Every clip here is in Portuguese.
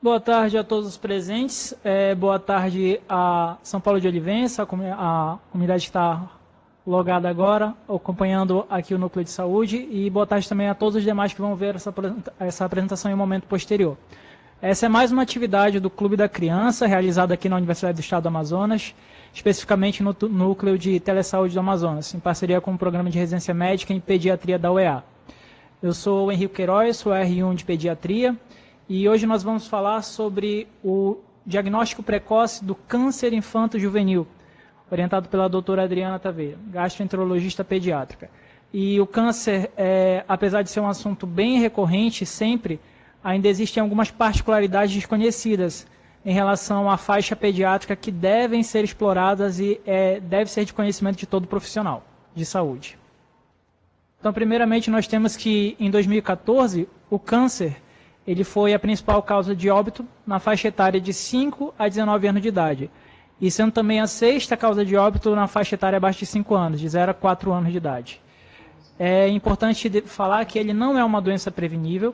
Boa tarde a todos os presentes, boa tarde a São Paulo de Olivença, a comunidade que está logada agora, acompanhando aqui o Núcleo de Saúde, e boa tarde também a todos os demais que vão ver essa apresentação em um momento posterior. Essa é mais uma atividade do Clube da Criança, realizada aqui na Universidade do Estado do Amazonas, especificamente no Núcleo de Telesaúde do Amazonas, em parceria com o Programa de Residência Médica em Pediatria da UEA. Eu sou o Henrique Queiroz, sou R1 de Pediatria, e hoje nós vamos falar sobre o diagnóstico precoce do câncer infanto-juvenil, orientado pela doutora Adriana Taveira, gastroenterologista pediátrica. E o câncer, apesar de ser um assunto bem recorrente sempre, ainda existem algumas particularidades desconhecidas em relação à faixa pediátrica que devem ser exploradas e deve ser de conhecimento de todo profissional de saúde. Então, primeiramente, nós temos que, em 2014, o câncer ele foi a principal causa de óbito na faixa etária de 5 a 19 anos de idade, e sendo também a sexta causa de óbito na faixa etária abaixo de 5 anos, de 0 a 4 anos de idade. É importante falar que ele não é uma doença prevenível,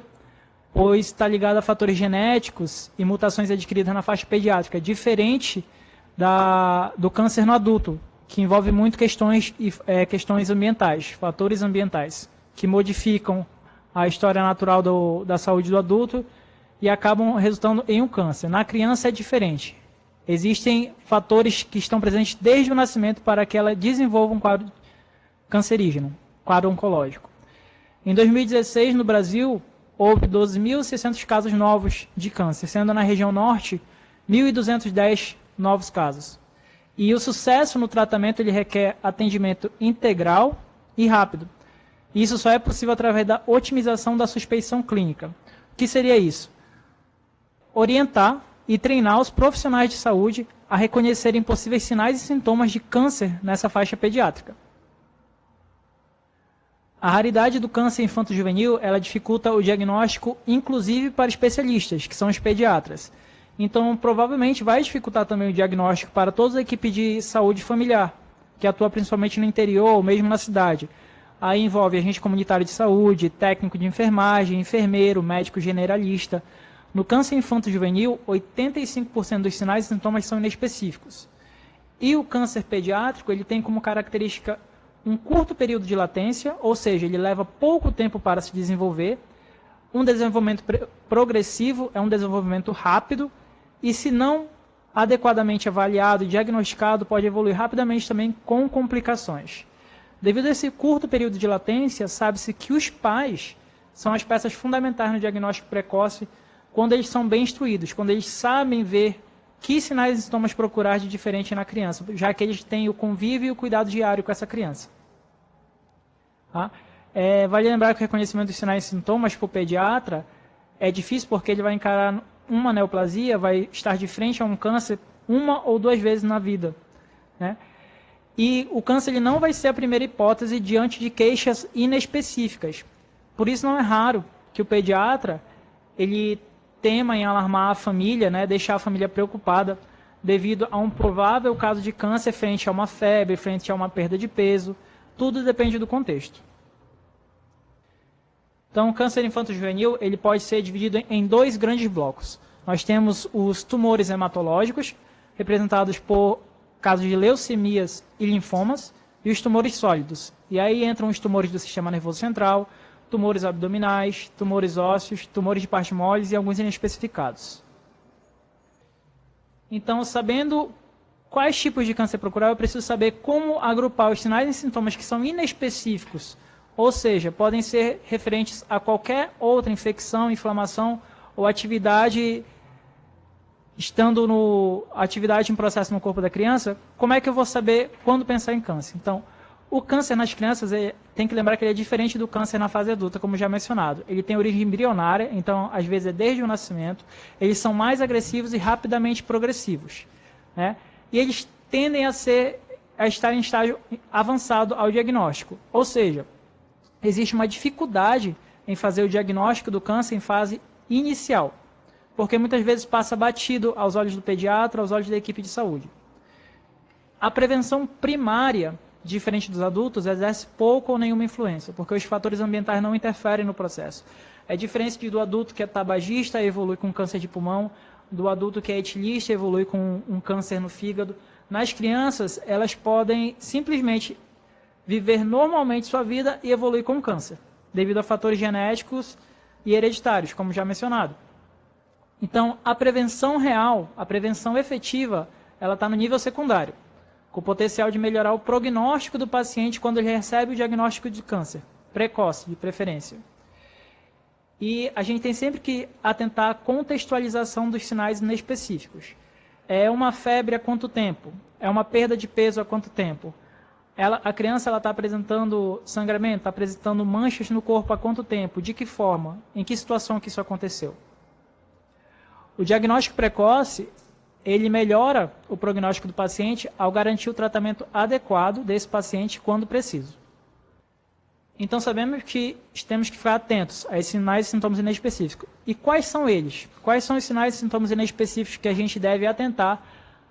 pois está ligado a fatores genéticos e mutações adquiridas na faixa pediátrica, diferente do câncer no adulto, que envolve muito questões ambientais, fatores ambientais, que modificam a história natural da saúde do adulto e acabam resultando em um câncer. Na criança é diferente. Existem fatores que estão presentes desde o nascimento para que ela desenvolva um quadro cancerígeno, quadro oncológico. Em 2016, no Brasil, houve 12.600 casos novos de câncer, sendo na região norte 1.210 novos casos. E o sucesso no tratamento ele requer atendimento integral e rápido. Isso só é possível através da otimização da suspeição clínica. O que seria isso? Orientar e treinar os profissionais de saúde a reconhecerem possíveis sinais e sintomas de câncer nessa faixa pediátrica. A raridade do câncer infanto-juvenil, ela dificulta o diagnóstico, inclusive para especialistas, que são os pediatras. Então, provavelmente vai dificultar também o diagnóstico para toda a equipe de saúde familiar, que atua principalmente no interior ou mesmo na cidade. Aí envolve agente comunitário de saúde, técnico de enfermagem, enfermeiro, médico generalista. No câncer infanto-juvenil, 85% dos sinais e sintomas são inespecíficos. E o câncer pediátrico, ele tem como característica um curto período de latência, ou seja, ele leva pouco tempo para se desenvolver. Um desenvolvimento progressivo é um desenvolvimento rápido, e se não adequadamente avaliado e diagnosticado, pode evoluir rapidamente também com complicações. Devido a esse curto período de latência, sabe-se que os pais são as peças fundamentais no diagnóstico precoce quando eles são bem instruídos, quando eles sabem ver que sinais e sintomas procurar de diferente na criança, já que eles têm o convívio e o cuidado diário com essa criança. Tá? Vale lembrar que o reconhecimento dos sinais e sintomas para o pediatra é difícil porque ele vai encarar uma neoplasia, vai estar de frente a um câncer uma ou duas vezes na vida, né? E o câncer ele não vai ser a primeira hipótese diante de queixas inespecíficas. Por isso não é raro que o pediatra ele tema em alarmar a família, né, deixar a família preocupada devido a um provável caso de câncer frente a uma febre, frente a uma perda de peso. Tudo depende do contexto. Então, o câncer infanto-juvenil ele pode ser dividido em dois grandes blocos. Nós temos os tumores hematológicos, representados por casos de leucemias e linfomas, e os tumores sólidos. E aí entram os tumores do sistema nervoso central, tumores abdominais, tumores ósseos, tumores de partes moles e alguns inespecificados. Então, sabendo quais tipos de câncer procurar, eu preciso saber como agrupar os sinais e sintomas que são inespecíficos, ou seja, podem ser referentes a qualquer outra infecção, inflamação ou atividade atividade em processo no corpo da criança. Como é que eu vou saber quando pensar em câncer? Então, o câncer nas crianças, tem que lembrar que ele é diferente do câncer na fase adulta, como já mencionado. Ele tem origem embrionária, então, às vezes, é desde o nascimento. Eles são mais agressivos e rapidamente progressivos, né? E eles tendem a estar em estágio avançado ao diagnóstico. Ou seja, existe uma dificuldade em fazer o diagnóstico do câncer em fase inicial, porque muitas vezes passa batido aos olhos do pediatra, aos olhos da equipe de saúde. A prevenção primária, diferente dos adultos, exerce pouco ou nenhuma influência, porque os fatores ambientais não interferem no processo. É diferente do adulto que é tabagista, evolui com câncer de pulmão, do adulto que é etilista, evolui com um câncer no fígado. Nas crianças, elas podem simplesmente viver normalmente sua vida e evoluir com câncer, devido a fatores genéticos e hereditários, como já mencionado. Então, a prevenção real, a prevenção efetiva, ela está no nível secundário, com o potencial de melhorar o prognóstico do paciente quando ele recebe o diagnóstico de câncer, precoce, de preferência. E a gente tem sempre que atentar à contextualização dos sinais inespecíficos. É uma febre há quanto tempo? É uma perda de peso há quanto tempo? A criança está apresentando sangramento, está apresentando manchas no corpo há quanto tempo? De que forma? Em que situação que isso aconteceu? O diagnóstico precoce, ele melhora o prognóstico do paciente ao garantir o tratamento adequado desse paciente quando preciso. Então sabemos que temos que ficar atentos a esses sinais e sintomas inespecíficos. E quais são eles? Quais são os sinais e sintomas inespecíficos que a gente deve atentar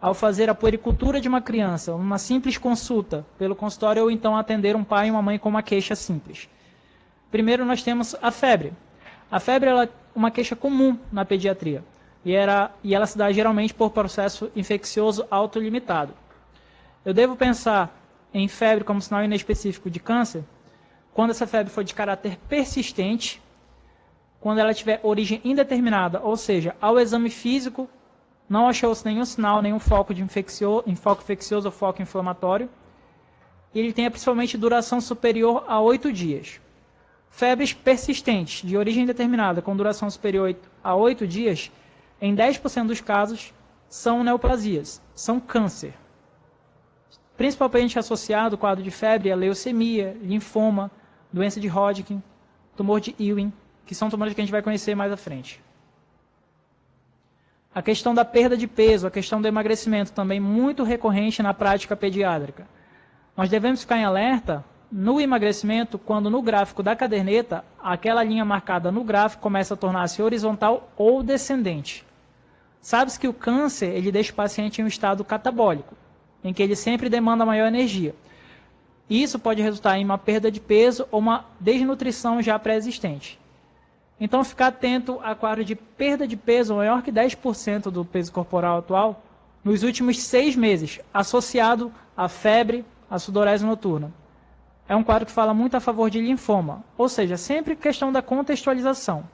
ao fazer a puericultura de uma criança, uma simples consulta pelo consultório ou então atender um pai e uma mãe com uma queixa simples? Primeiro nós temos a febre. A febre é uma queixa comum na pediatria e ela se dá geralmente por processo infeccioso autolimitado. Eu devo pensar em febre como sinal inespecífico de câncer quando essa febre for de caráter persistente, quando ela tiver origem indeterminada, ou seja, ao exame físico não achou-se nenhum sinal, nenhum foco infeccioso ou foco inflamatório, e ele tenha principalmente duração superior a 8 dias. Febres persistentes, de origem indeterminada, com duração superior a 8 dias, em 10% dos casos, são neoplasias, são câncer. Principalmente associado ao quadro de febre a leucemia, linfoma, doença de Hodgkin, tumor de Ewing, que são tumores que a gente vai conhecer mais à frente. A questão da perda de peso, a questão do emagrecimento, também muito recorrente na prática pediátrica. Nós devemos ficar em alerta no emagrecimento quando no gráfico da caderneta, aquela linha marcada no gráfico começa a tornar-se horizontal ou descendente. Sabe-se que o câncer ele deixa o paciente em um estado catabólico, em que ele sempre demanda maior energia. Isso pode resultar em uma perda de peso ou uma desnutrição já pré-existente. Então, ficar atento a quadro de perda de peso maior que 10% do peso corporal atual nos últimos 6 meses, associado à febre, à sudorese noturna. É um quadro que fala muito a favor de linfoma, ou seja, sempre questão da contextualização.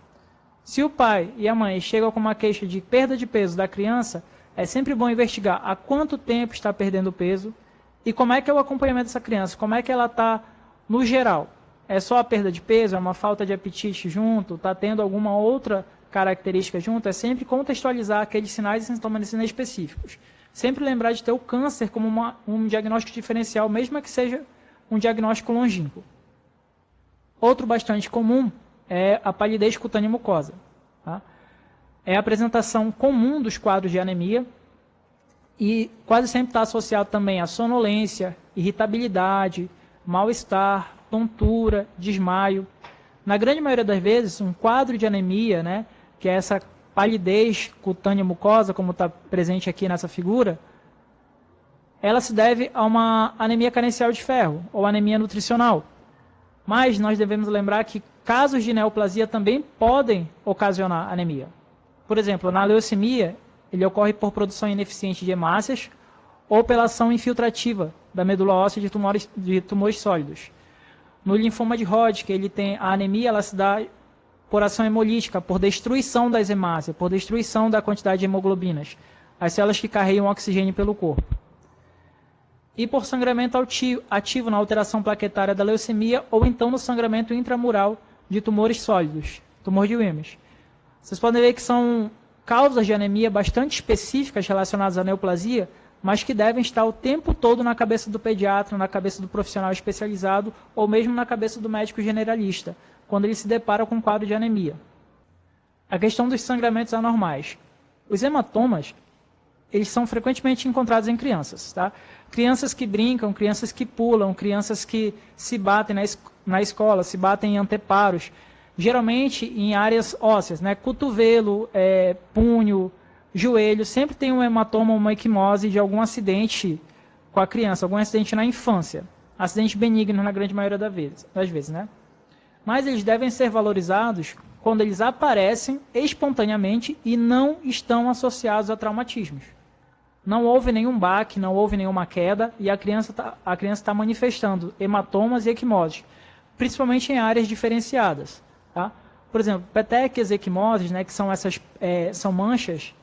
Se o pai e a mãe chegam com uma queixa de perda de peso da criança, é sempre bom investigar há quanto tempo está perdendo peso e como é que é o acompanhamento dessa criança, como é que ela está no geral. É só a perda de peso, é uma falta de apetite junto, está tendo alguma outra característica junto? É sempre contextualizar aqueles sinais e sintomas inespecíficos. Sempre lembrar de ter o câncer como um diagnóstico diferencial, mesmo que seja um diagnóstico longínquo. Outro bastante comum é a palidez cutânea mucosa. Tá? É a apresentação comum dos quadros de anemia e quase sempre está associado também a sonolência, irritabilidade, mal-estar, tontura, desmaio. Na grande maioria das vezes, um quadro de anemia, né, que é essa palidez cutânea mucosa, como está presente aqui nessa figura, ela se deve a uma anemia carencial de ferro ou anemia nutricional. Mas nós devemos lembrar que casos de neoplasia também podem ocasionar anemia. Por exemplo, na leucemia, ele ocorre por produção ineficiente de hemácias ou pela ação infiltrativa da medula óssea de tumores sólidos. No linfoma de Hodgkin, ele tem a anemia, ela se dá por ação hemolítica, por destruição das hemácias, por destruição da quantidade de hemoglobinas, as células que carregam oxigênio pelo corpo. E por sangramento ativo na alteração plaquetária da leucemia ou então no sangramento intramural de tumores sólidos, tumor de Wilms. Vocês podem ver que são causas de anemia bastante específicas relacionadas à neoplasia, mas que devem estar o tempo todo na cabeça do pediatra, na cabeça do profissional especializado ou mesmo na cabeça do médico generalista, quando ele se depara com um quadro de anemia. A questão dos sangramentos anormais. Os hematomas, eles são frequentemente encontrados em crianças. Tá? Crianças que brincam, crianças que pulam, crianças que se batem na escola, se batem em anteparos, geralmente em áreas ósseas, né? Cotovelo, punho, joelho, sempre tem um hematoma ou uma equimose de algum acidente com a criança, algum acidente na infância. Acidente benigno na grande maioria das vezes, né? Mas eles devem ser valorizados quando eles aparecem espontaneamente e não estão associados a traumatismos. Não houve nenhum baque, não houve nenhuma queda e a criança está manifestando hematomas e equimoses, principalmente em áreas diferenciadas. Tá? Por exemplo, petequias e equimoses, né, que são são manchas,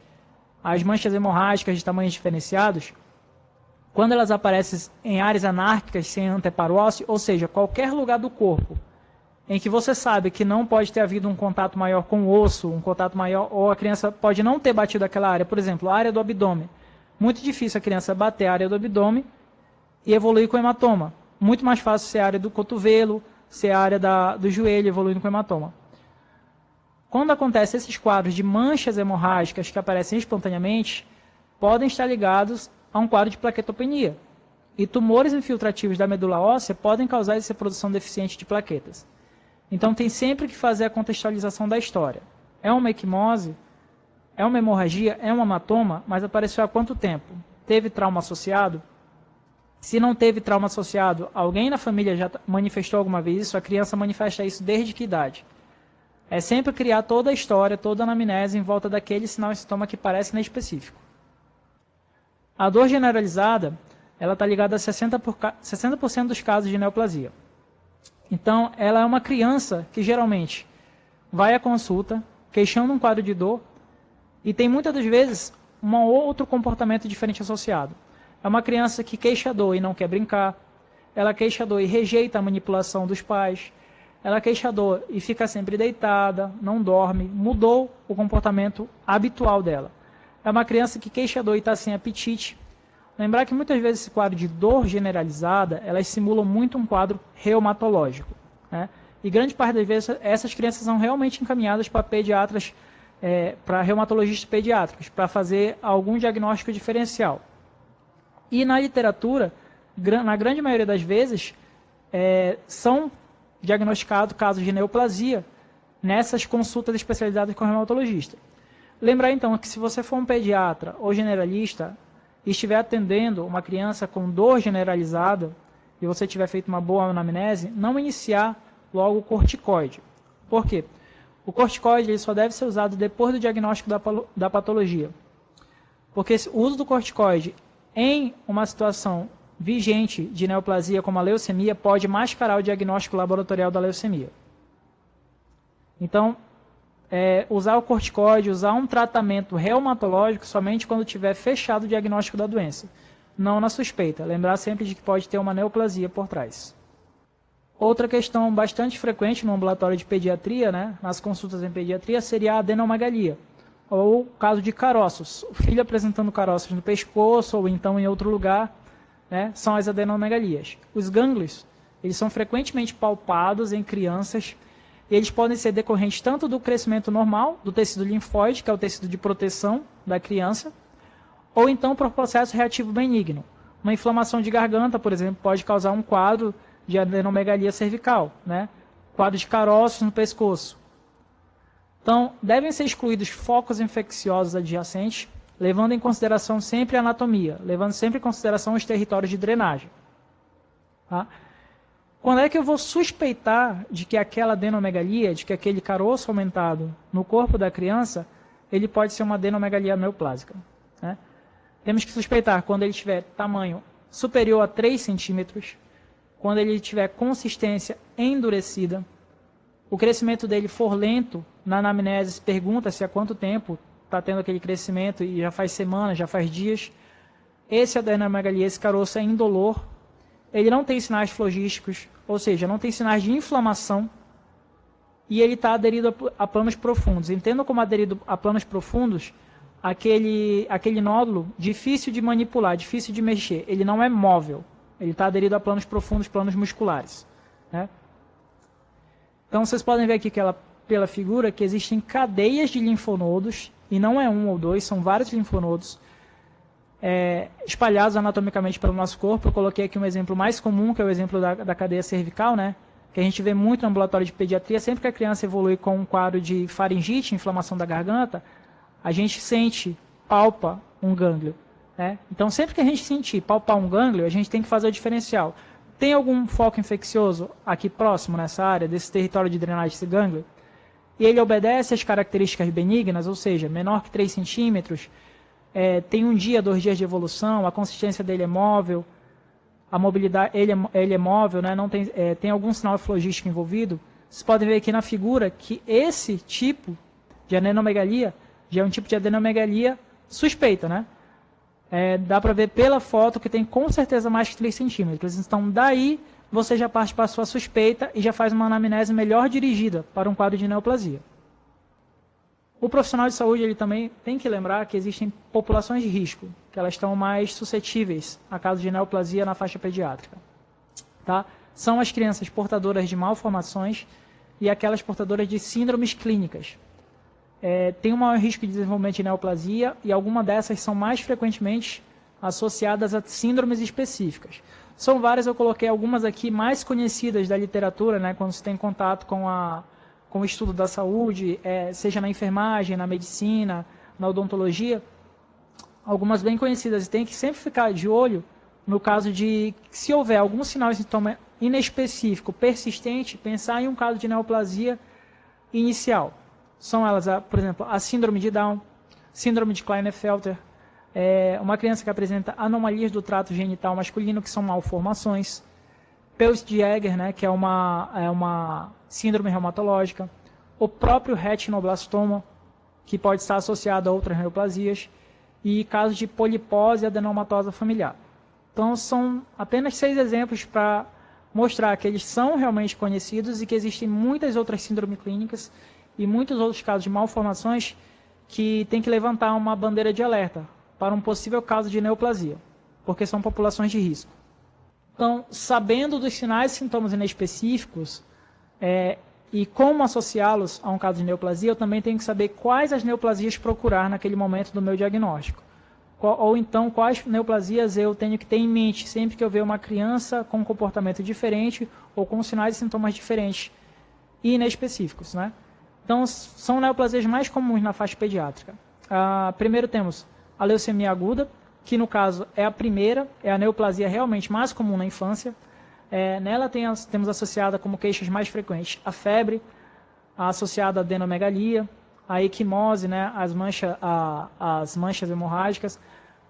as manchas hemorrágicas de tamanhos diferenciados, quando elas aparecem em áreas anárquicas sem anteparo ósseo, ou seja, qualquer lugar do corpo em que você sabe que não pode ter havido um contato maior com o osso, um contato maior, ou a criança pode não ter batido aquela área, por exemplo, a área do abdômen. Muito difícil a criança bater a área do abdômen e evoluir com hematoma. Muito mais fácil ser a área do cotovelo, ser a área do joelho evoluindo com hematoma. Quando acontecem esses quadros de manchas hemorrágicas que aparecem espontaneamente, podem estar ligados a um quadro de plaquetopenia. E tumores infiltrativos da medula óssea podem causar essa produção deficiente de plaquetas. Então tem sempre que fazer a contextualização da história. É uma equimose? É uma hemorragia? É um hematoma? Mas apareceu há quanto tempo? Teve trauma associado? Se não teve trauma associado, alguém na família já manifestou alguma vez isso? A criança manifesta isso desde que idade? É sempre criar toda a história, toda a anamnese em volta daquele sinal e sintoma que parece inespecífico. A dor generalizada, ela está ligada a 60% dos casos de neoplasia. Então, ela é uma criança que geralmente vai à consulta, queixando um quadro de dor, e tem muitas das vezes um outro comportamento diferente associado. É uma criança que queixa dor e não quer brincar, ela queixa dor e rejeita a manipulação dos pais, ela queixa dor e fica sempre deitada, não dorme, mudou o comportamento habitual dela. É uma criança que queixa dor e está sem apetite. Lembrar que muitas vezes esse quadro de dor generalizada, elas simulam muito um quadro reumatológico. Né? E grande parte das vezes essas crianças são realmente encaminhadas para pediatras, para reumatologistas pediátricos, para fazer algum diagnóstico diferencial. E na literatura, na grande maioria das vezes, são diagnosticados casos de neoplasia nessas consultas especializadas com o reumatologista. Lembrar então que se você for um pediatra ou generalista e estiver atendendo uma criança com dor generalizada e você tiver feito uma boa anamnese, não iniciar logo o corticoide. Por quê? O corticoide ele só deve ser usado depois do diagnóstico da patologia. Porque o uso do corticoide em uma situação vigente de neoplasia como a leucemia pode mascarar o diagnóstico laboratorial da leucemia. Então, usar o corticoide, usar um tratamento reumatológico somente quando tiver fechado o diagnóstico da doença, não na suspeita. Lembrar sempre de que pode ter uma neoplasia por trás. Outra questão bastante frequente no ambulatório de pediatria, né, nas consultas em pediatria, seria a adenomegalia, ou o caso de caroços. O filho apresentando caroços no pescoço ou então em outro lugar, né, são as adenomegalias. Os gânglios, eles são frequentemente palpados em crianças e eles podem ser decorrentes tanto do crescimento normal, do tecido linfóide, que é o tecido de proteção da criança, ou então por processo reativo benigno. Uma inflamação de garganta, por exemplo, pode causar um quadro de adenomegalia cervical, né? Quadro de caroços no pescoço. Então, devem ser excluídos focos infecciosos adjacentes, levando em consideração sempre a anatomia, levando sempre em consideração os territórios de drenagem. Tá? Quando é que eu vou suspeitar de que aquela adenomegalia, de que aquele caroço aumentado no corpo da criança, ele pode ser uma adenomegalia neoplásica? Né? Temos que suspeitar quando ele tiver tamanho superior a 3 centímetros, quando ele tiver consistência endurecida, o crescimento dele for lento, na anamnese pergunta-se há quanto tempo está tendo aquele crescimento, e já faz semanas, já faz dias. Esse adenomegalia, esse caroço é indolor, ele não tem sinais flogísticos, ou seja, não tem sinais de inflamação, e ele está aderido a planos profundos. Entenda como aderido a planos profundos, aquele nódulo difícil de manipular, difícil de mexer, ele não é móvel, ele está aderido a planos profundos, planos musculares. Né? Então vocês podem ver aqui pela figura que existem cadeias de linfonodos, e não é um ou dois, são vários linfonodos, espalhados anatomicamente pelo nosso corpo. Eu coloquei aqui um exemplo mais comum, que é o exemplo da cadeia cervical, né? Que a gente vê muito no ambulatório de pediatria. Sempre que a criança evolui com um quadro de faringite, inflamação da garganta, a gente palpa um gânglio. Né? Então, sempre que a gente sentir palpar um gânglio, a gente tem que fazer o diferencial. Tem algum foco infeccioso aqui próximo, nessa área, desse território de drenagem desse gânglio? e ele obedece às características benignas, ou seja, menor que 3 centímetros, tem 1 dia, 2 dias de evolução, a consistência dele é móvel, a mobilidade, ele é móvel, né, não tem algum sinal flogístico envolvido. Vocês podem ver aqui na figura que esse tipo de adenomegalia já é um tipo de adenomegalia suspeita, né? Dá para ver pela foto que tem com certeza mais que 3 centímetros. Então, daí, você já parte para a sua suspeita e já faz uma anamnese melhor dirigida para um quadro de neoplasia. O profissional de saúde ele também tem que lembrar que existem populações de risco, que elas estão mais suscetíveis a casos de neoplasia na faixa pediátrica. Tá? São as crianças portadoras de malformações e aquelas portadoras de síndromes clínicas. Tem um maior risco de desenvolvimento de neoplasia e algumas dessas são mais frequentemente associadas a síndromes específicas. São várias, eu coloquei algumas aqui mais conhecidas da literatura, né, quando se tem contato com o estudo da saúde, seja na enfermagem, na medicina, na odontologia, algumas bem conhecidas. E tem que sempre ficar de olho no caso de, se houver algum sinal e sintoma inespecífico, persistente, pensar em um caso de neoplasia inicial. São elas, por exemplo, a síndrome de Down, síndrome de Klinefelter, uma criança que apresenta anomalias do trato genital masculino, que são malformações, Peutz-Jeghers, né, que é uma síndrome reumatológica, o próprio retinoblastoma, que pode estar associado a outras neoplasias, e casos de polipose adenomatosa familiar. Então, são apenas 6 exemplos para mostrar que eles são realmente conhecidos e que existem muitas outras síndromes clínicas e muitos outros casos de malformações que tem que levantar uma bandeira de alerta para um possível caso de neoplasia, porque são populações de risco. Então, sabendo dos sinais e sintomas inespecíficos e como associá-los a um caso de neoplasia, eu também tenho que saber quais as neoplasias procurar naquele momento do meu diagnóstico. Ou então, quais neoplasias eu tenho que ter em mente sempre que eu ver uma criança com um comportamento diferente ou com sinais e sintomas diferentes e inespecíficos, né? Então, são neoplasias mais comuns na faixa pediátrica. Primeiro temos a leucemia aguda, que no caso é a primeira, é a neoplasia realmente mais comum na infância. Nela temos associada como queixas mais frequentes a febre, associada à adenomegalia, a equimose, né, as manchas hemorrágicas,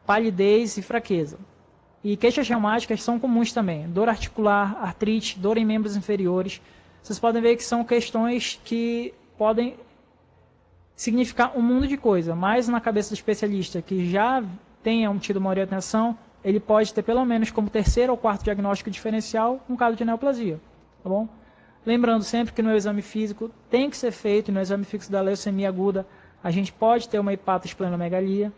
palidez e fraqueza. E queixas reumáticas são comuns também, dor articular, artrite, dor em membros inferiores. Vocês podem ver que são questões que podem significar um mundo de coisa, mas na cabeça do especialista que já tenha tido uma orientação, ele pode ter pelo menos como 3º ou 4º diagnóstico diferencial um caso de neoplasia, tá bom? Lembrando sempre que no exame físico tem que ser feito, no exame físico da leucemia aguda, a gente pode ter uma hepatosplenomegalia.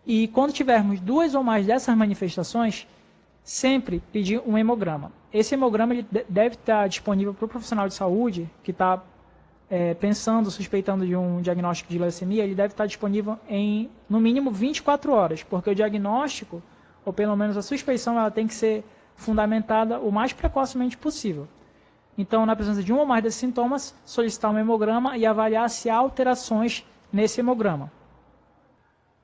E quando tivermos 2 ou mais dessas manifestações, sempre pedir um hemograma. Esse hemograma ele deve estar disponível para o profissional de saúde que está pensando, suspeitando de um diagnóstico de leucemia, ele deve estar disponível em, no mínimo, 24 horas, porque o diagnóstico, ou pelo menos a suspeição, ela tem que ser fundamentada o mais precocemente possível. Então, na presença de um ou mais desses sintomas, solicitar um hemograma e avaliar se há alterações nesse hemograma.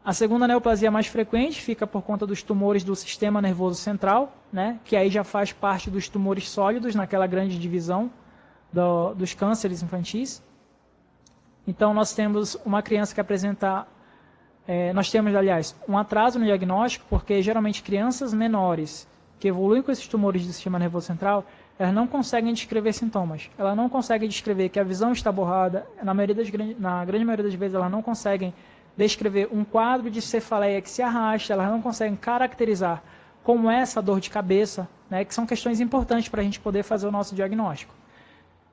A segunda neoplasia mais frequente fica por conta dos tumores do sistema nervoso central, né, que aí já faz parte dos tumores sólidos, naquela grande divisão dos cânceres infantis. Então, nós temos uma criança que apresenta, nós temos, aliás, um atraso no diagnóstico, porque geralmente crianças menores que evoluem com esses tumores do sistema nervoso central, elas não conseguem descrever sintomas. Elas não conseguem descrever que a visão está borrada, na grande maioria das vezes elas não conseguem descrever um quadro de cefaleia que se arrasta, elas não conseguem caracterizar como é essa dor de cabeça, né, que são questões importantes para a gente poder fazer o nosso diagnóstico.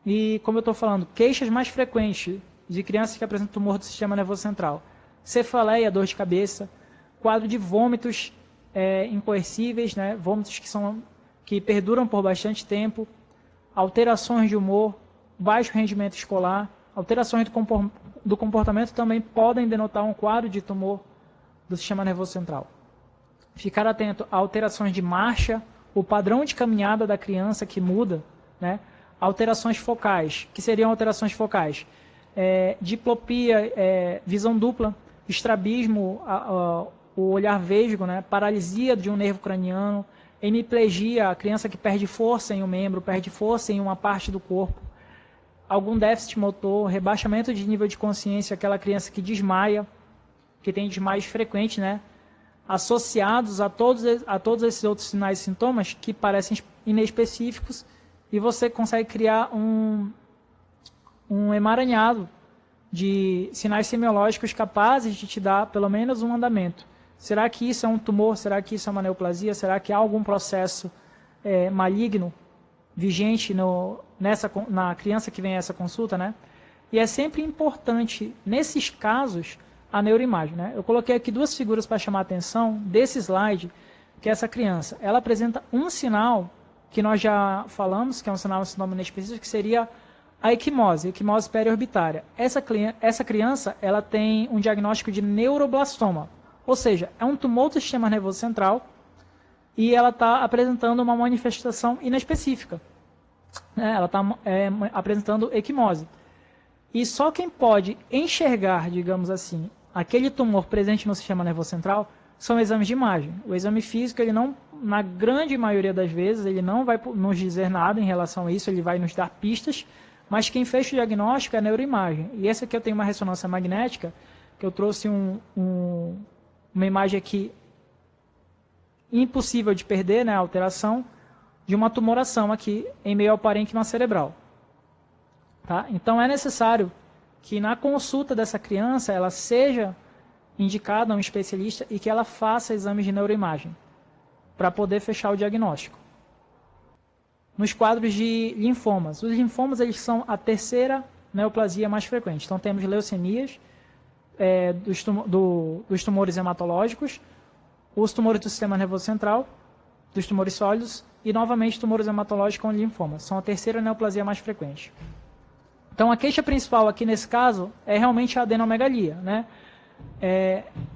E, como eu estou falando, queixas mais frequentes de crianças que apresentam tumor do sistema nervoso central. Cefaleia, dor de cabeça, quadro de vômitos incoercíveis, né, vômitos que perduram por bastante tempo, alterações de humor, baixo rendimento escolar, alterações do comportamento também podem denotar um quadro de tumor do sistema nervoso central. Ficar atento a alterações de marcha, o padrão de caminhada da criança que muda, né? Alterações focais, que seriam alterações focais, diplopia, visão dupla, estrabismo, o olhar vesgo, né? Paralisia de um nervo craniano, hemiplegia, a criança que perde força em um membro, perde força em uma parte do corpo, algum déficit motor, rebaixamento de nível de consciência, aquela criança que desmaia, que tem desmaios frequentes, né? Associados a todos esses outros sinais e sintomas que parecem inespecíficos, e você consegue criar um emaranhado de sinais semiológicos capazes de te dar pelo menos um andamento. Será que isso é um tumor? Será que isso é uma neoplasia? Será que há algum processo maligno vigente na criança que vem a essa consulta, né? E é sempre importante, nesses casos, a neuroimagem, né? Eu coloquei aqui duas figuras para chamar a atenção desse slide, que essa criança, ela apresenta um sinal que nós já falamos, que é um sintoma inespecífico, que seria a equimose periorbitária. Essa criança, ela tem um diagnóstico de neuroblastoma, ou seja, é um tumor do sistema nervoso central e ela está apresentando uma manifestação inespecífica. Ela está apresentando equimose. E só quem pode enxergar, digamos assim, aquele tumor presente no sistema nervoso central são exames de imagem. O exame físico, ele não, na grande maioria das vezes, ele não vai nos dizer nada em relação a isso, ele vai nos dar pistas, mas quem fecha o diagnóstico é a neuroimagem. E essa aqui eu tenho uma ressonância magnética, que eu trouxe uma imagem aqui impossível de perder, né, a alteração de uma tumoração aqui em meio ao parênquima cerebral. Tá? Então é necessário que na consulta dessa criança ela seja indicada a um especialista e que ela faça exames de neuroimagem para poder fechar o diagnóstico. Nos quadros de linfomas, os linfomas eles são a terceira neoplasia mais frequente. Então temos leucemias, dos tumores hematológicos, os tumores do sistema nervoso central, dos tumores sólidos e novamente tumores hematológicos com linfomas. São a terceira neoplasia mais frequente. Então, a queixa principal aqui nesse caso é realmente a adenomegalia, né?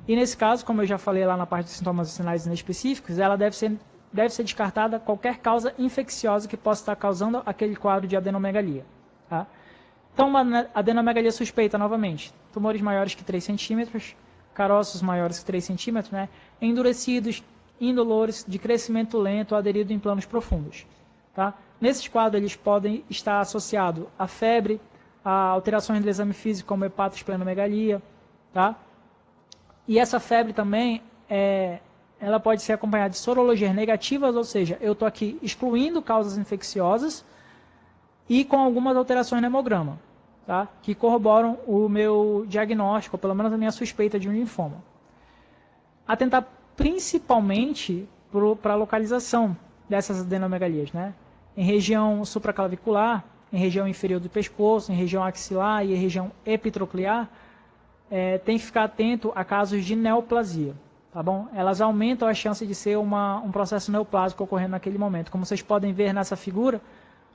E nesse caso, como eu já falei lá na parte dos sintomas e sinais inespecíficos, ela deve ser descartada qualquer causa infecciosa que possa estar causando aquele quadro de adenomegalia. Tá? Então, uma adenomegalia suspeita, novamente, tumores maiores que 3 centímetros, caroços maiores que 3 centímetros, né? Endurecidos, indolores, de crescimento lento, aderido em planos profundos. Tá? Nesses quadros, eles podem estar associados a febre, a alterações do exame físico, como hepatosplenomegalia, tá? E essa febre também, ela pode ser acompanhada de sorologias negativas, ou seja, eu estou aqui excluindo causas infecciosas e com algumas alterações no hemograma, tá? Que corroboram o meu diagnóstico, ou pelo menos a minha suspeita de um linfoma. Atentar principalmente para a localização dessas adenomegalias, né? Em região supraclavicular, em região inferior do pescoço, em região axilar e em região epitroclear, tem que ficar atento a casos de neoplasia, tá bom? Elas aumentam a chance de ser um processo neoplásico ocorrendo naquele momento. Como vocês podem ver nessa figura,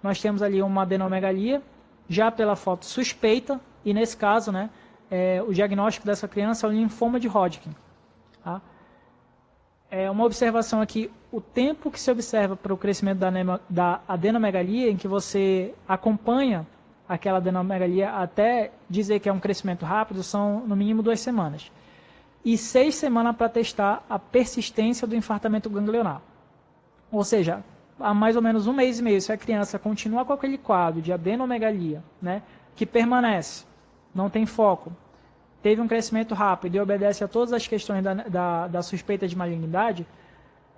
nós temos ali uma adenomegalia, já pela foto suspeita, e nesse caso, né, o diagnóstico dessa criança é o linfoma de Hodgkin. Tá? Uma observação aqui, o tempo que se observa para o crescimento da adenomegalia, em que você acompanha aquela adenomegalia até dizer que é um crescimento rápido, são no mínimo 2 semanas. E 6 semanas para testar a persistência do infartamento ganglionar. Ou seja, há mais ou menos 1 mês e meio, se a criança continua com aquele quadro de adenomegalia, né, que permanece, não tem foco, teve um crescimento rápido e obedece a todas as questões da suspeita de malignidade,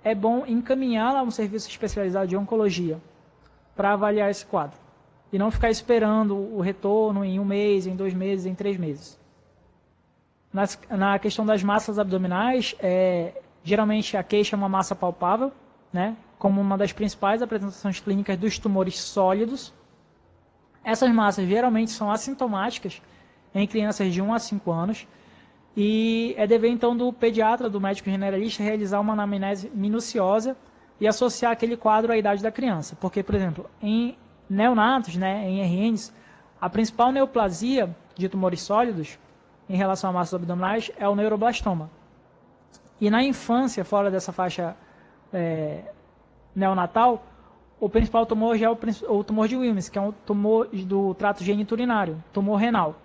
é bom encaminhá-la a um serviço especializado de oncologia para avaliar esse quadro. E não ficar esperando o retorno em 1 mês, em 2 meses, em 3 meses. Na questão das massas abdominais, geralmente a queixa é uma massa palpável, né, como uma das principais apresentações clínicas dos tumores sólidos. Essas massas geralmente são assintomáticas em crianças de 1 a 5 anos. E é dever, então, do pediatra, do médico generalista, realizar uma anamnese minuciosa e associar aquele quadro à idade da criança. Porque, por exemplo, em neonatos, né, em RNs, a principal neoplasia de tumores sólidos em relação a massas abdominais é o neuroblastoma. E na infância, fora dessa faixa neonatal, o principal tumor já é o tumor de Wilms, que é um tumor do trato geniturinário, tumor renal.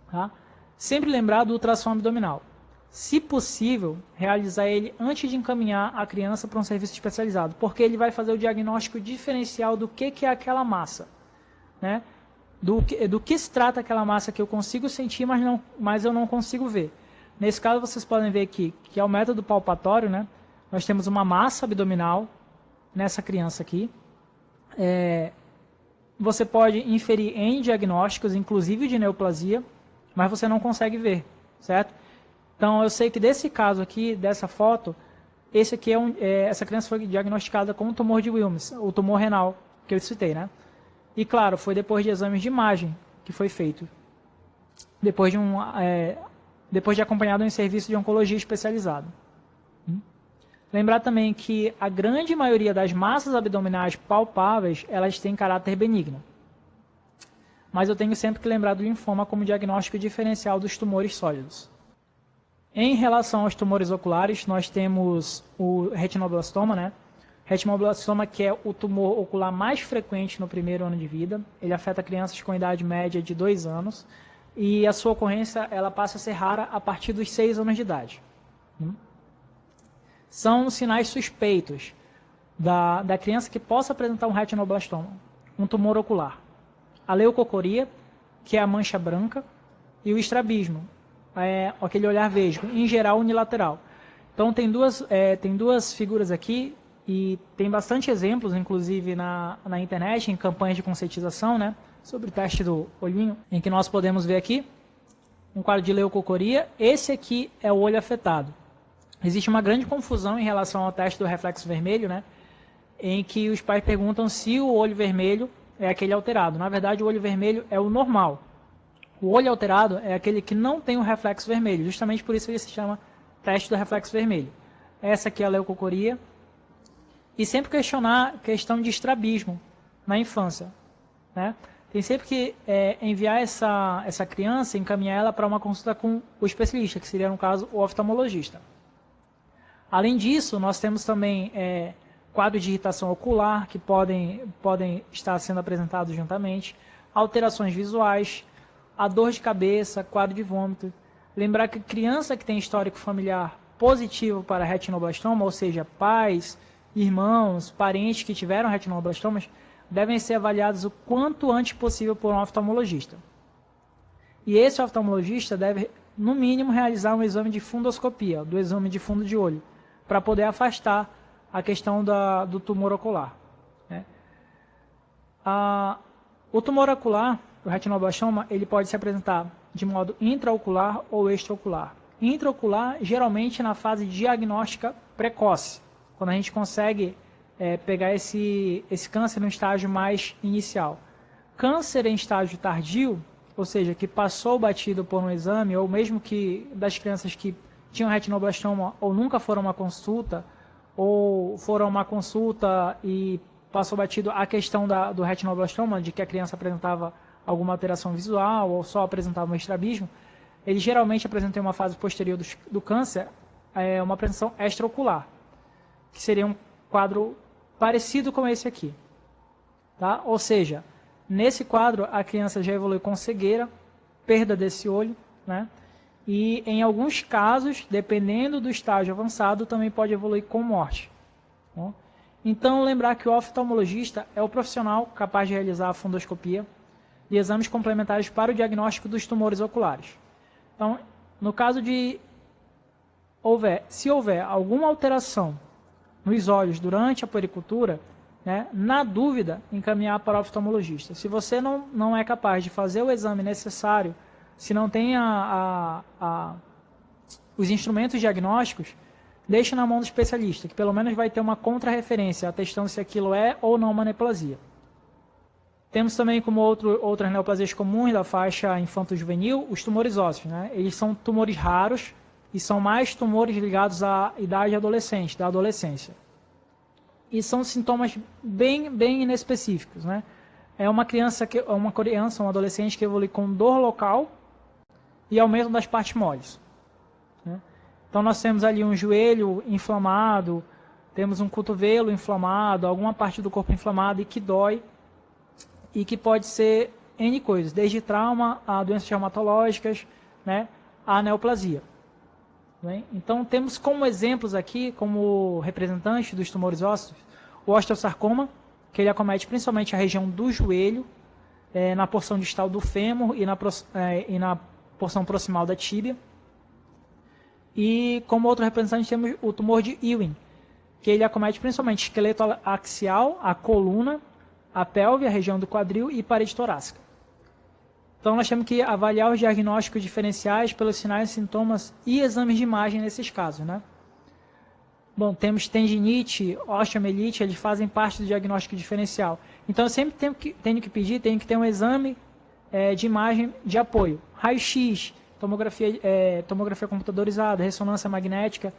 Tá? Sempre lembrar do ultrassom abdominal. Se possível, realizar ele antes de encaminhar a criança para um serviço especializado, porque ele vai fazer o diagnóstico diferencial do que é aquela massa. Né? do que se trata aquela massa que eu consigo sentir, mas eu não consigo ver. Nesse caso, vocês podem ver aqui que é o método palpatório, né? Nós temos uma massa abdominal nessa criança aqui. Você pode inferir em diagnósticos, inclusive de neoplasia, mas você não consegue ver, certo? Então, eu sei que desse caso aqui, dessa foto, esse aqui essa criança foi diagnosticada com um tumor de Wilms, o tumor renal que eu citei, né? E claro, foi depois de exames de imagem que foi feito, depois de acompanhado em serviço de oncologia especializado. Lembrar também que a grande maioria das massas abdominais palpáveis, elas têm caráter benigno. Mas eu tenho sempre que lembrar do linfoma como diagnóstico diferencial dos tumores sólidos. Em relação aos tumores oculares, nós temos o retinoblastoma, né? Retinoblastoma, que é o tumor ocular mais frequente no primeiro ano de vida. Ele afeta crianças com idade média de 2 anos. E a sua ocorrência ela passa a ser rara a partir dos 6 anos de idade. São sinais suspeitos da criança que possa apresentar um retinoblastoma, um tumor ocular. A leucocoria, que é a mancha branca, e o estrabismo, aquele olhar vesgo, em geral unilateral. Então tem duas figuras aqui, e tem bastante exemplos, inclusive na internet, em campanhas de conscientização, né, sobre o teste do olhinho, em que nós podemos ver aqui um quadro de leucocoria. Esse aqui é o olho afetado. Existe uma grande confusão em relação ao teste do reflexo vermelho, né, em que os pais perguntam se o olho vermelho é aquele alterado. Na verdade, o olho vermelho é o normal. O olho alterado é aquele que não tem o reflexo vermelho. Justamente por isso ele se chama teste do reflexo vermelho. Essa aqui é a leucocoria. E sempre questionar a questão de estrabismo na infância, né? Tem sempre que enviar essa criança, encaminhar ela para uma consulta com o especialista, que seria, no caso, o oftalmologista. Além disso, nós temos também quadros de irritação ocular, que podem estar sendo apresentados juntamente, alterações visuais, a dor de cabeça, quadro de vômito. Lembrar que criança que tem histórico familiar positivo para retinoblastoma, ou seja, pais, irmãos, parentes que tiveram retinoblastomas, devem ser avaliados o quanto antes possível por um oftalmologista. E esse oftalmologista deve, no mínimo, realizar um exame de fundoscopia, do exame de fundo de olho, para poder afastar a questão do tumor ocular, né? O tumor ocular, o retinoblastoma, ele pode se apresentar de modo intraocular ou extraocular. Intraocular, geralmente na fase diagnóstica precoce, quando a gente consegue pegar esse câncer no estágio mais inicial. Câncer em estágio tardio, ou seja, que passou batido por um exame, ou mesmo que das crianças que tinham retinoblastoma ou nunca foram a uma consulta, ou foram a uma consulta e passou batido a questão do retinoblastoma, de que a criança apresentava alguma alteração visual ou só apresentava um estrabismo, eles geralmente apresentam em uma fase posterior do câncer uma apresentação extraocular, que seria um quadro parecido com esse aqui, tá? Ou seja, nesse quadro a criança já evolui com cegueira, perda desse olho, né? E em alguns casos, dependendo do estágio avançado, também pode evoluir com morte. Tá? Então, lembrar que o oftalmologista é o profissional capaz de realizar a fundoscopia e exames complementares para o diagnóstico dos tumores oculares. Então, no caso de se houver alguma alteração nos olhos durante a puericultura, né, na dúvida, encaminhar para o oftalmologista. Se você não é capaz de fazer o exame necessário, se não tem os instrumentos diagnósticos, deixe na mão do especialista, que pelo menos vai ter uma contrarreferência, atestando se aquilo é ou não uma neoplasia. Temos também como outras neoplasias comuns da faixa infanto-juvenil, os tumores ósseos, né? Eles são tumores raros e são mais tumores ligados à idade adolescente, da adolescência. E são sintomas bem inespecíficos, né? É uma criança, um adolescente que evolui com dor local e aumento das partes moles, né? Então nós temos ali um joelho inflamado, temos um cotovelo inflamado, alguma parte do corpo inflamada e que dói, e que pode ser N coisas, desde trauma a doenças reumatológicas, né, a neoplasia. Bem, então temos como exemplos aqui, como representantes dos tumores ósseos, o osteosarcoma, que ele acomete principalmente a região do joelho, na porção distal do fêmur e na porção proximal da tíbia. E como outro representante temos o tumor de Ewing, que ele acomete principalmente esqueleto axial, a coluna, a pelve, a região do quadril e parede torácica. Então nós temos que avaliar os diagnósticos diferenciais pelos sinais, sintomas e exames de imagem nesses casos, né? Bom, temos tendinite, osteomielite, eles fazem parte do diagnóstico diferencial. Então eu sempre tenho que pedir, tenho que ter um exame de imagem de apoio. Raio-X, tomografia computadorizada, ressonância magnética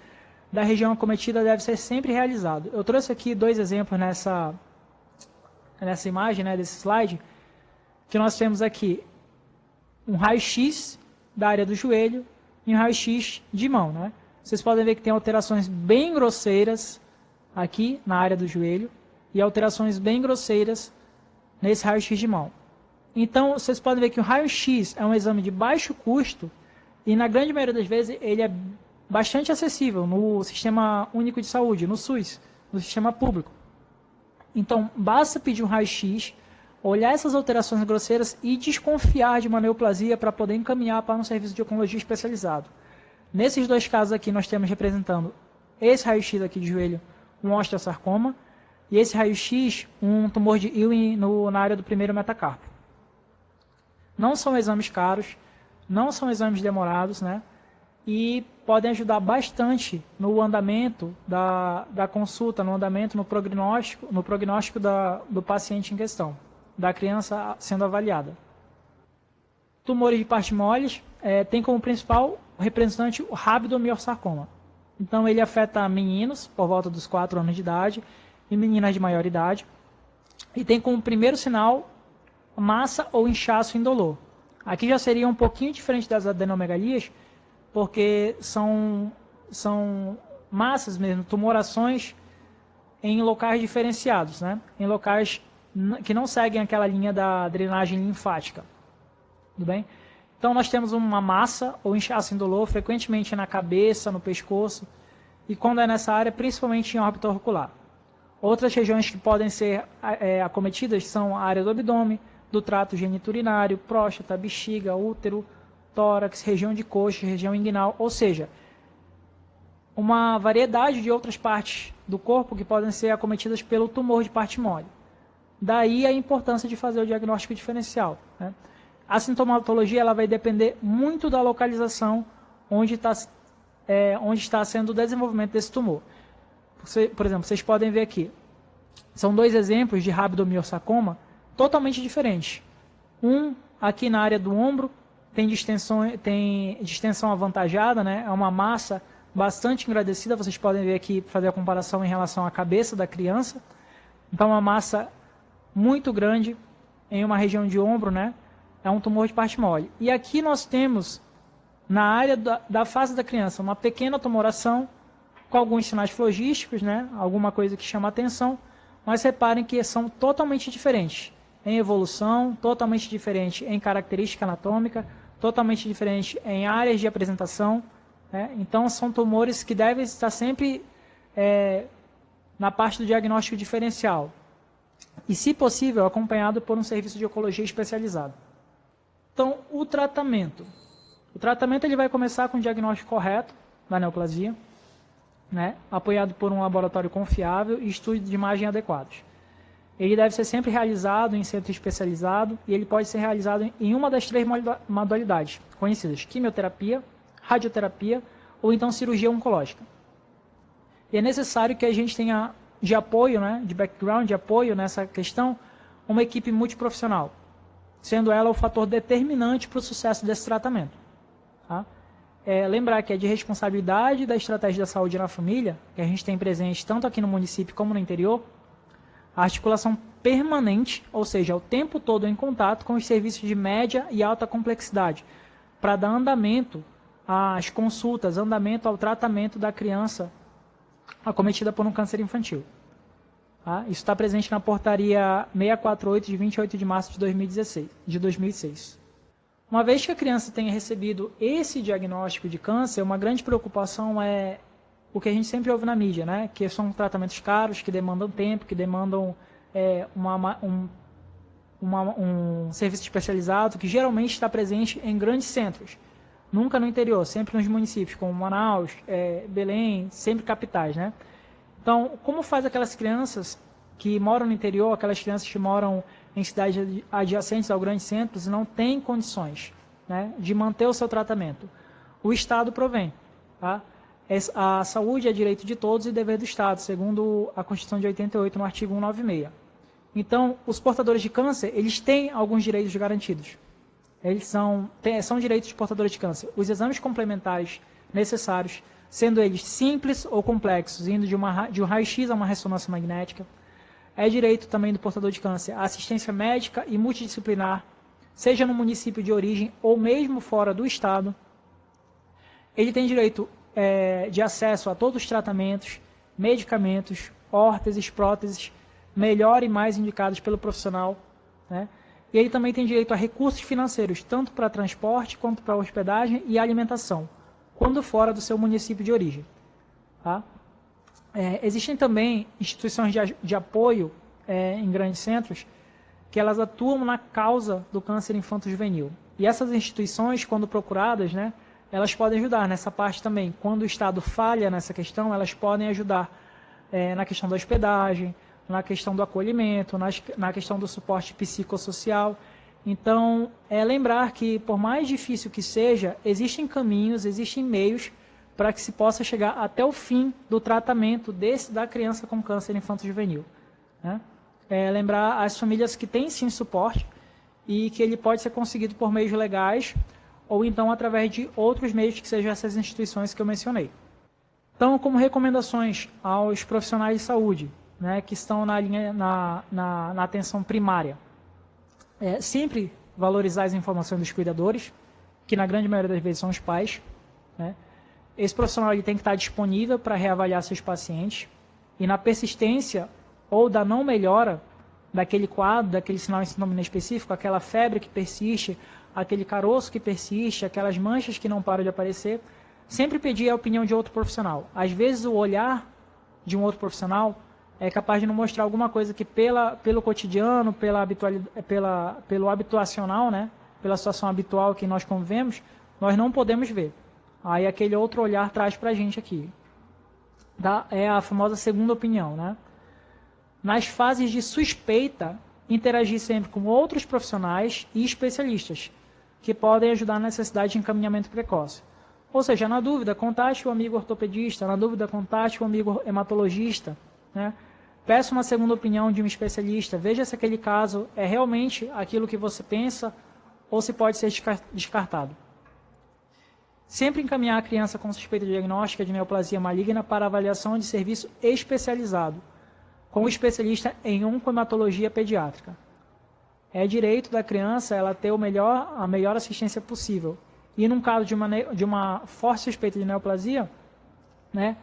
da região acometida deve ser sempre realizado. Eu trouxe aqui 2 exemplos nessa imagem, né, desse slide, que nós temos aqui um raio-X da área do joelho e um raio-X de mão, né? Vocês podem ver que tem alterações bem grosseiras aqui na área do joelho e alterações bem grosseiras nesse raio-X de mão. Então, vocês podem ver que o raio-X é um exame de baixo custo e, na grande maioria das vezes, ele é bastante acessível no Sistema Único de Saúde, no SUS, no sistema público. Então, basta pedir um raio-X, olhar essas alterações grosseiras e desconfiar de uma neoplasia para poder encaminhar para um serviço de oncologia especializado. Nesses 2 casos aqui, nós temos representando esse raio-X aqui de joelho, um osteosarcoma, e esse raio-X, um tumor de Ewing na área do primeiro metacarpo. Não são exames caros, não são exames demorados, né? E podem ajudar bastante no andamento da consulta, no andamento, no prognóstico do paciente em questão, da criança sendo avaliada. Tumores de partes moles tem como principal representante o rabdomiossarcoma. Então ele afeta meninos por volta dos 4 anos de idade e meninas de maior idade. E tem como primeiro sinal massa ou inchaço indolor. Aqui já seria um pouquinho diferente das adenomegalias, porque são massas mesmo, tumorações em locais diferenciados, né? Em locais que não seguem aquela linha da drenagem linfática. Tudo bem? Então nós temos uma massa ou inchaço indolor, frequentemente na cabeça, no pescoço, e quando é nessa área, principalmente em órbita auricular. Outras regiões que podem ser acometidas são a área do abdômen, do trato geniturinário, próstata, bexiga, útero, tórax, região de coxa, região inguinal, ou seja, uma variedade de outras partes do corpo que podem ser acometidas pelo tumor de parte mole. Daí a importância de fazer o diagnóstico diferencial, né? A sintomatologia ela vai depender muito da localização onde está sendo o desenvolvimento desse tumor. Por exemplo, vocês podem ver aqui, são 2 exemplos de rabdomiossarcoma totalmente diferentes. Um aqui na área do ombro tem distensão avantajada, né? É uma massa bastante engrandecida, vocês podem ver aqui, fazer a comparação em relação à cabeça da criança. Então uma massa muito grande em uma região de ombro, né? É um tumor de parte mole. E aqui nós temos, na área da face da criança, uma pequena tumoração com alguns sinais flogísticos, né? Alguma coisa que chama atenção, mas reparem que são totalmente diferentes em evolução, totalmente diferentes em característica anatômica, totalmente diferentes em áreas de apresentação, né? Então são tumores que devem estar sempre na parte do diagnóstico diferencial e, se possível, acompanhado por um serviço de oncologia especializado. Então, o tratamento ele vai começar com o diagnóstico correto da neoplasia, né, apoiado por um laboratório confiável e estudos de imagem adequados. Ele deve ser sempre realizado em centro especializado e ele pode ser realizado em uma das 3 modalidades conhecidas: quimioterapia, radioterapia ou então cirurgia oncológica. E é necessário que a gente tenha de apoio, né, de background, de apoio nessa questão, uma equipe multiprofissional, sendo ela o fator determinante para o sucesso desse tratamento. Tá? Lembrar que é de responsabilidade da estratégia da saúde na família, que a gente tem presente tanto aqui no município como no interior, a articulação permanente, ou seja, o tempo todo em contato com os serviços de média e alta complexidade, para dar andamento às consultas, andamento ao tratamento da criança acometida por um câncer infantil. Tá? Isso está presente na portaria 648 de 28 de março de 2006. Uma vez que a criança tenha recebido esse diagnóstico de câncer, uma grande preocupação é o que a gente sempre ouve na mídia, né? Que são tratamentos caros, que demandam tempo, que demandam um serviço especializado que geralmente está presente em grandes centros, nunca no interior, sempre nos municípios, como Manaus, Belém, sempre capitais, né? Então, como faz aquelas crianças que moram no interior, aquelas crianças que moram em cidades adjacentes ao grandes centros e não têm condições, né, de manter o seu tratamento? O Estado provém, tá? A saúde é direito de todos e dever do Estado, segundo a Constituição de 88, no artigo 196. Então, os portadores de câncer, eles têm alguns direitos garantidos. Eles são direitos de portadores de câncer. Os exames complementares necessários, sendo eles simples ou complexos, indo de um raio-x a uma ressonância magnética. É direito também do portador de câncer a assistência médica e multidisciplinar, seja no município de origem ou mesmo fora do Estado. Ele tem direito de acesso a todos os tratamentos, medicamentos, órteses, próteses, melhor e mais indicados pelo profissional, né? E ele também tem direito a recursos financeiros, tanto para transporte quanto para hospedagem e alimentação, quando fora do seu município de origem. Tá? Existem também instituições de apoio em grandes centros que elas atuam na causa do câncer infanto-juvenil. E essas instituições, quando procuradas, né, elas podem ajudar nessa parte também. Quando o Estado falha nessa questão, elas podem ajudar na questão da hospedagem, na questão do acolhimento, na questão do suporte psicossocial. Então, lembrar que, por mais difícil que seja, existem caminhos, existem meios para que se possa chegar até o fim do tratamento da criança com câncer infanto-juvenil, né? Lembrar as famílias que têm sim suporte e que ele pode ser conseguido por meios legais ou então através de outros meios que sejam essas instituições que eu mencionei. Então, como recomendações aos profissionais de saúde, né, que estão na atenção primária, sempre valorizar as informações dos cuidadores, que na grande maioria das vezes são os pais, né? Esse profissional ele tem que estar disponível para reavaliar seus pacientes e na persistência ou da não melhora daquele quadro, daquele sinal e sintoma específico, aquela febre que persiste, aquele caroço que persiste, aquelas manchas que não param de aparecer, sempre pedir a opinião de outro profissional. Às vezes o olhar de um outro profissional é capaz de não mostrar alguma coisa que pelo cotidiano, pelo habituacional, né, pela situação habitual que nós convivemos, nós não podemos ver. Aí aquele outro olhar traz para a gente aqui. É a famosa segunda opinião, né? Nas fases de suspeita, interagir sempre com outros profissionais e especialistas, que podem ajudar na necessidade de encaminhamento precoce. Ou seja, na dúvida, contate o amigo ortopedista, na dúvida, contate o amigo hematologista, né? Peça uma segunda opinião de um especialista, veja se aquele caso é realmente aquilo que você pensa ou se pode ser descartado. Sempre encaminhar a criança com suspeita diagnóstica de neoplasia maligna para avaliação de serviço especializado, com o especialista em oncohematologia pediátrica. É direito da criança ela ter a melhor assistência possível. E num caso de uma forte suspeita de neoplasia, né,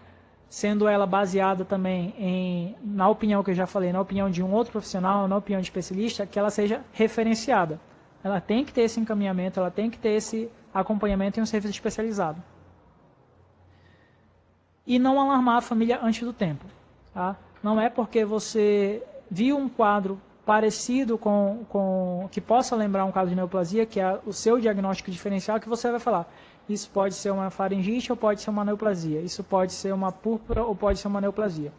sendo ela baseada também na opinião que eu já falei, na opinião de um outro profissional, na opinião de especialista, que ela seja referenciada. Ela tem que ter esse encaminhamento, ela tem que ter esse acompanhamento em um serviço especializado. E não alarmar a família antes do tempo. Tá? Não é porque você viu um quadro parecido que possa lembrar um caso de neoplasia, que é o seu diagnóstico diferencial, que você vai falar. Isso pode ser uma faringite ou pode ser uma neoplasia. Isso pode ser uma púrpura ou pode ser uma neoplasia.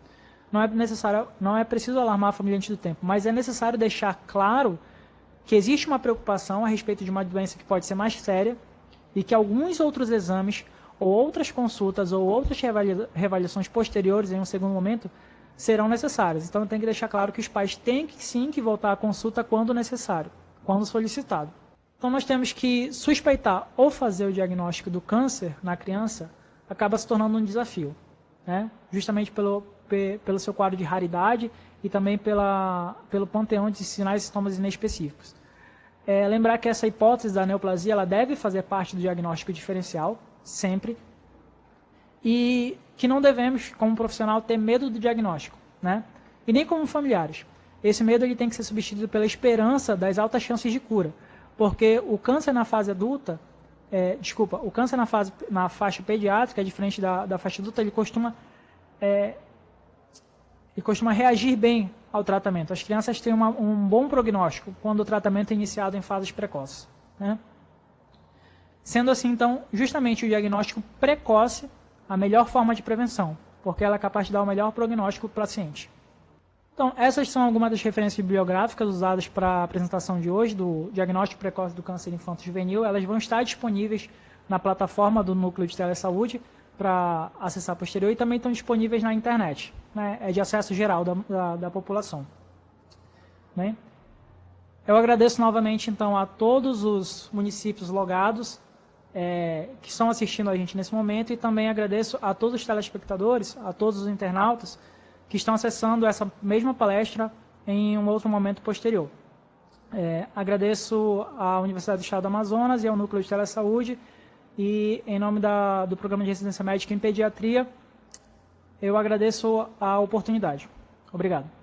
Não é preciso alarmar a família antes do tempo, mas é necessário deixar claro que existe uma preocupação a respeito de uma doença que pode ser mais séria e que alguns outros exames ou outras consultas ou outras reavaliações posteriores em um segundo momento serão necessárias. Então tem que deixar claro que os pais têm que voltar à consulta quando necessário, quando solicitado. Então nós temos que suspeitar ou fazer o diagnóstico do câncer na criança acaba se tornando um desafio, né? Justamente pelo seu quadro de raridade e também pelo panteão de sinais e sintomas inespecíficos. Lembrar que essa hipótese da neoplasia ela deve fazer parte do diagnóstico diferencial, sempre, e que não devemos, como profissional, ter medo do diagnóstico, né? E nem como familiares. Esse medo ele tem que ser substituído pela esperança das altas chances de cura, porque o câncer na fase adulta, o câncer na faixa pediátrica, diferente da faixa adulta, ele costuma e costuma reagir bem ao tratamento. As crianças têm um bom prognóstico quando o tratamento é iniciado em fases precoces, né? Sendo assim, então, justamente o diagnóstico precoce a melhor forma de prevenção, porque ela é capaz de dar o melhor prognóstico para o paciente. Então, essas são algumas das referências bibliográficas usadas para a apresentação de hoje do diagnóstico precoce do câncer infanto-juvenil. Elas vão estar disponíveis na plataforma do Núcleo de Telesaúde para acessar posterior e também estão disponíveis na internet, né? É de acesso geral da população, né? Eu agradeço novamente, então, a todos os municípios logados que estão assistindo a gente nesse momento e também agradeço a todos os telespectadores, a todos os internautas que estão acessando essa mesma palestra em um outro momento posterior. Agradeço à Universidade do Estado do Amazonas e ao Núcleo de Telesaúde e, em nome do Programa de Residência Médica em Pediatria, eu agradeço a oportunidade. Obrigado.